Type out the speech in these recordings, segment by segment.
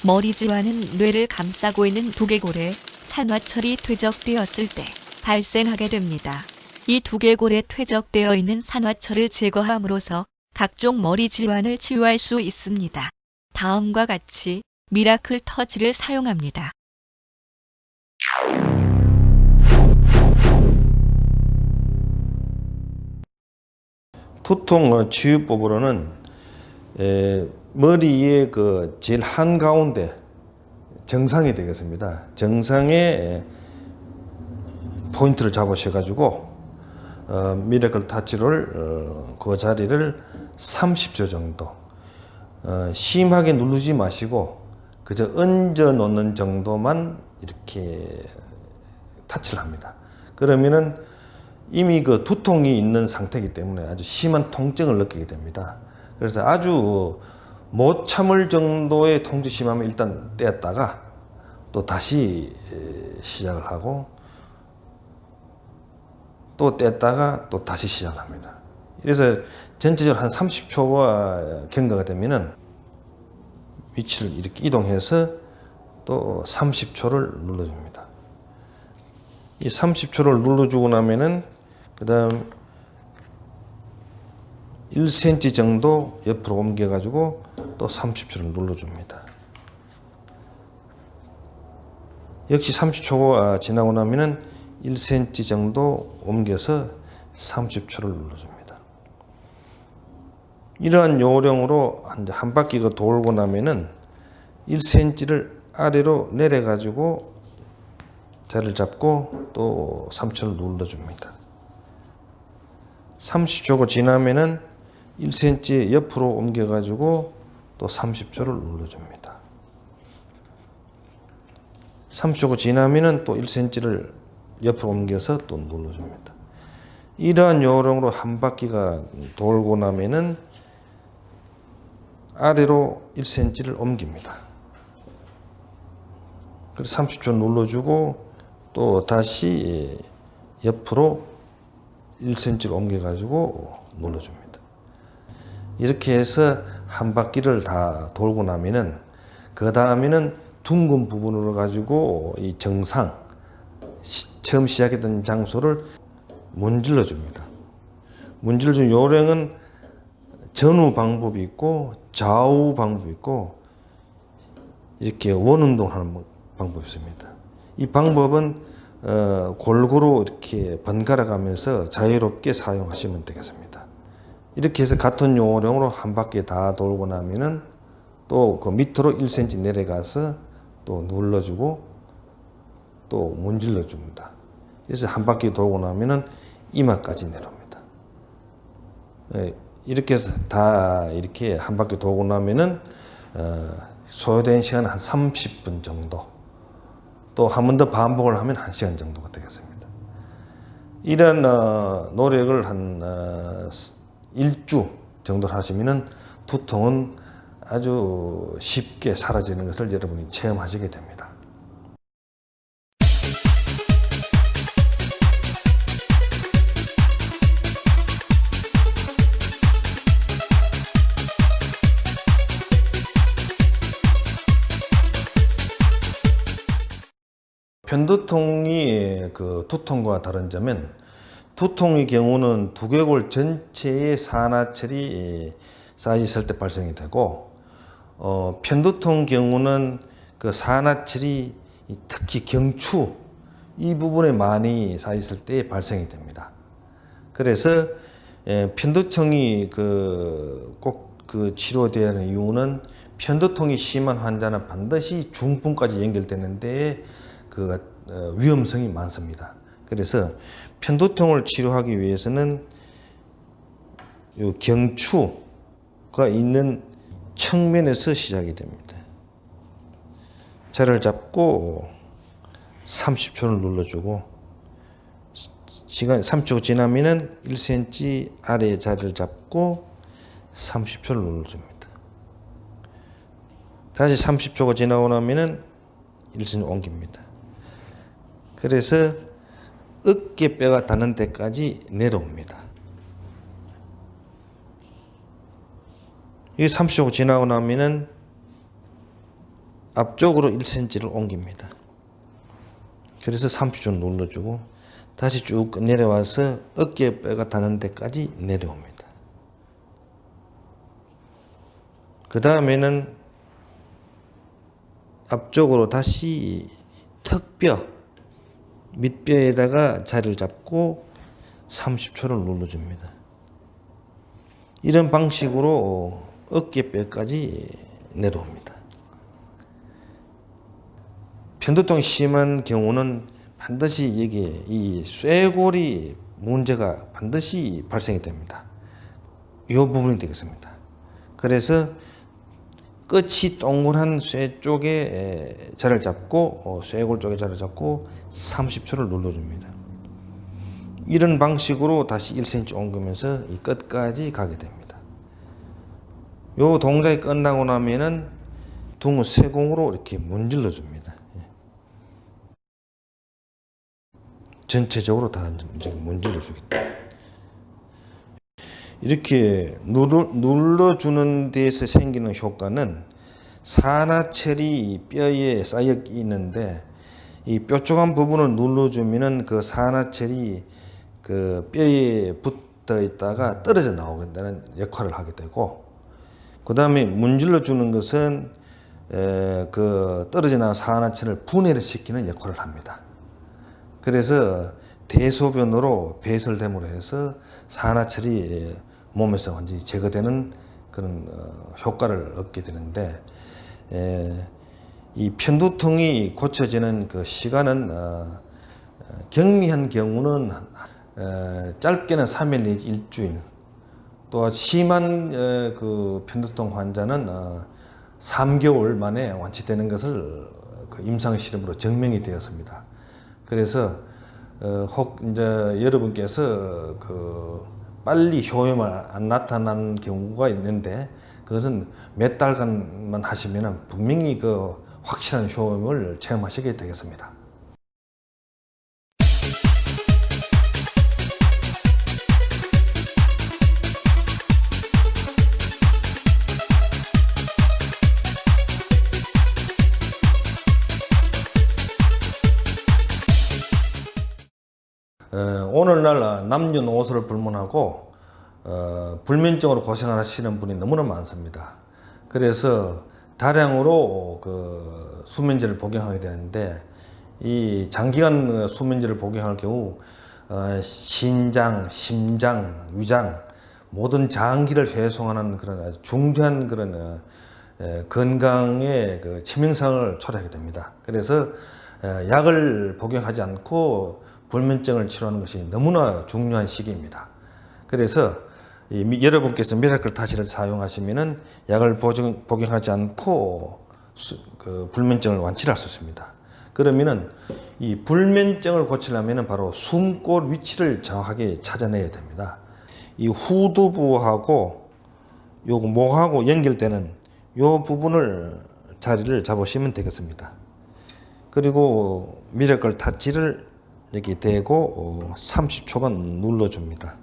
머리 질환은 뇌를 감싸고 있는 두개골에 산화철이 퇴적되었을 때 발생하게 됩니다. 이 두개골에 퇴적되어 있는 산화철을 제거함으로써 각종 머리 질환을 치유할 수 있습니다. 다음과 같이 미라클 터치를 사용합니다. 두통 치유법으로는 머리의 그 제일 한가운데 정상이 되겠습니다. 정상에 포인트를 잡으셔가지고 미라클 터치를 그 자리를 30초 정도 심하게 누르지 마시고 그저 얹어 놓는 정도만 이렇게 터치를 합니다. 그러면은 이미 그 두통이 있는 상태이기 때문에 아주 심한 통증을 느끼게 됩니다. 그래서 아주 못 참을 정도의 통증이 심하면 일단 떼었다가 또 다시 시작을 하고 또 떼었다가 또 다시 시작합니다. 그래서 전체적으로 한 30초가 경과가 되면은 위치를 이렇게 이동해서 또 30초를 눌러줍니다. 이 30초를 눌러주고 나면은 그 다음 1cm 정도 옆으로 옮겨가지고 또 30초를 눌러줍니다. 역시 30초가 지나고 나면은 1cm 정도 옮겨서 30초를 눌러줍니다. 이러한 요령으로 한 바퀴가 돌고 나면은 1cm를 아래로 내려가지고 자리를 잡고 또 30초를 눌러줍니다. 30초가 지나면은 1cm 옆으로 옮겨가지고 또 30초를 눌러줍니다. 30초가 지나면은 또 1cm를 옆으로 옮겨서 또 눌러줍니다. 이러한 요령으로 한 바퀴가 돌고 나면은 아래로 1cm를 옮깁니다. 그래서 30초 눌러주고 또 다시 옆으로 1cm를 옮겨가지고 눌러줍니다. 이렇게 해서 한 바퀴를 다 돌고 나면은 그 다음에는 둥근 부분으로 가지고 이 정상 처음 시작했던 장소를 문질러 줍니다. 문질러 준 요령은 전후 방법이 있고 좌우 방법이 있고 이렇게 원운동하는 방법이 있습니다. 이 방법은 골고루 이렇게 번갈아 가면서 자유롭게 사용하시면 되겠습니다. 이렇게 해서 같은 요령으로 한 바퀴 다 돌고 나면은 또 그 밑으로 1cm 내려가서 또 눌러주고 또 문질러 줍니다. 그래서 한 바퀴 돌고 나면은 이마까지 내려옵니다. 이렇게 해서 다 이렇게 한 바퀴 돌고 나면은 소요된 시간 한 30분 정도 또 한 번 더 반복을 하면 1시간 정도가 되겠습니다. 이런 노력을 한 1주 정도 하시면은 두통은 아주 쉽게 사라지는 것을 여러분이 체험하시게 됩니다. 편두통이 그 두통과 다른 점은 두통의 경우는 두개골 전체에 산화철이 쌓여 있을 때 발생이 되고 편두통 경우는 그 산화철이 특히 경추 이 부분에 많이 쌓여 있을 때 발생이 됩니다. 그래서 편두통이 꼭 치료되어야 하는 이유는 편두통이 심한 환자는 반드시 중풍까지 연결되는데 위험성이 많습니다. 그래서 편두통을 치료하기 위해서는 이 경추가 있는 측면에서 시작이 됩니다. 자리를 잡고 30초를 눌러주고 시간 30초 지나면은 1cm 아래에 자리를 잡고 30초를 눌러줍니다. 다시 30초가 지나고 나면은 1cm 옮깁니다. 그래서 어깨뼈가 닿는 데까지 내려옵니다. 이 30초 지나고 나면은 앞쪽으로 1cm를 옮깁니다. 그래서 30초 눌러주고 다시 쭉 내려와서 어깨뼈가 닿는 데까지 내려옵니다. 그 다음에는 앞쪽으로 다시 턱뼈 밑뼈에다가 자리를 잡고 30초를 눌러줍니다. 이런 방식으로 어깨뼈까지 내려옵니다. 편두통이 심한 경우는 반드시 여기에 이 쇄골이 문제가 반드시 발생이 됩니다. 이 부분이 되겠습니다. 그래서 끝이 동그란 쇠 쪽에 자리를 잡고 쇄골 쪽에 자리를 잡고 30초를 눌러줍니다. 이런 방식으로 다시 1cm 옮기면서 이 끝까지 가게 됩니다. 이 동작이 끝나고 나면은 둥을 쇠공으로 이렇게 문질러 줍니다. 전체적으로 다 이제 문질러 주겠다. 이렇게 눌러주는 데에서 생기는 효과는 산화철이 뼈에 쌓여 있는데 이 뾰족한 부분을 눌러주면은 그 산화철이 그 뼈에 붙어 있다가 떨어져 나오겠다는 역할을 하게 되고, 그 다음에 문질러 주는 것은 그 떨어져 나온 산화철을 분해를 시키는 역할을 합니다. 그래서 대소변으로 배설됨으로 해서 산화철이 몸에서 완전히 제거되는 그런 효과를 얻게 되는데, 이 편두통이 고쳐지는 그 시간은 경미한 경우는 짧게는 3일 내지 일주일, 또 심한 그 편두통 환자는 3개월 만에 완치되는 것을 그 임상 실험으로 증명이 되었습니다. 그래서 혹 이제 여러분께서 그 빨리 효험이 안 나타난 경우가 있는데, 그것은 몇 달간만 하시면 분명히 그 확실한 효험을 체험하시게 되겠습니다. 오늘날 남녀노소를 불문하고 불면증으로 고생하시는 분이 너무나 많습니다. 그래서 다량으로 그 수면제를 복용하게 되는데, 이 장기간 수면제를 복용할 경우 신장, 심장, 위장 모든 장기를 훼손하는 그런 아주 중대한 그런 건강의 그 치명상을 초래하게 됩니다. 그래서 약을 복용하지 않고 불면증을 치료하는 것이 너무나 중요한 시기입니다. 그래서 여러분께서 미라클 타시를 사용하시면은 약을 복용하지 않고 그 불면증을 완치할 수 있습니다. 그러면은 이 불면증을 고치려면은 바로 숨골 위치를 정확하게 찾아내야 됩니다. 이 후두부하고 요 목하고 연결되는 요 부분을 자리를 잡으시면 되겠습니다. 그리고 미라클 타치를 여기 대고 30초간 눌러줍니다.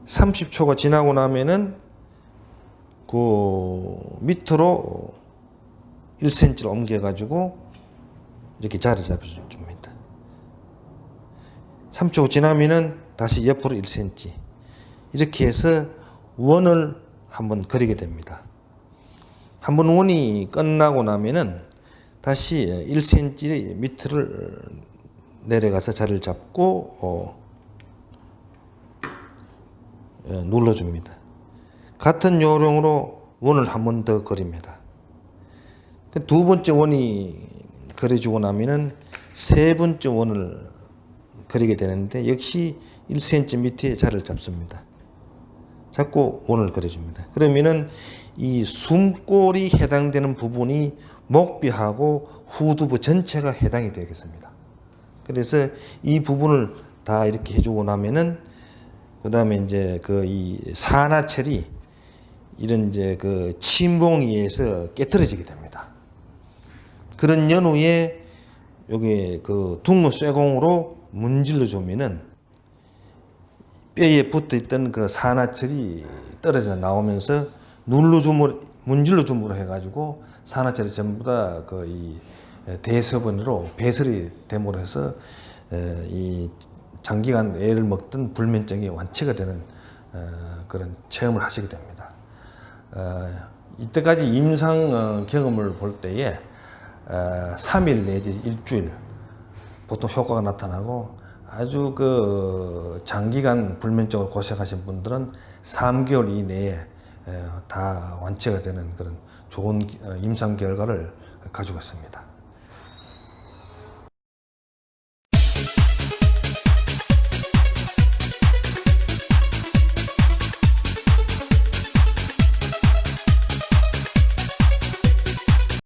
30초가 지나고 나면은 그 밑으로 1cm를 옮겨가지고 이렇게 자리 잡아줍니다. 3초 지나면은 다시 옆으로 1cm, 이렇게 해서 원을 한번 그리게 됩니다. 한번 원이 끝나고 나면은 다시 1cm 밑을 내려가서 자리를 잡고 눌러줍니다. 같은 요령으로 원을 한 번 더 그립니다. 두 번째 원이 그려주고 나면은 세 번째 원을 그리게 되는데, 역시 1cm 밑에 자리를 잡습니다. 잡고 원을 그려줍니다. 그러면은 이 숨골이 해당되는 부분이 목뼈하고 후두부 전체가 해당이 되겠습니다. 그래서 이 부분을 다 이렇게 해주고 나면은 그 다음에 이제 그 이 산화철이 이런 이제 그 침봉에 의해서 깨트려지게 됩니다. 그런 연후에 여기 그 둥근 쇠공으로 문질러 주면은 뼈에 붙어 있던 그 산화철이 떨어져 나오면서 문질러 줌으로 해가지고 산화철이 전부 다 이 대소변으로 배설이 됨으로 해서 이 장기간 애를 먹던 불면증이 완치가 되는 그런 체험을 하시게 됩니다. 이때까지 임상 경험을 볼 때에 3일 내지 일주일 보통 효과가 나타나고 아주 장기간 불면증으로 고생하신 분들은 3개월 이내에 다 완치가 되는 그런 좋은 임상 결과를 가지고 있습니다.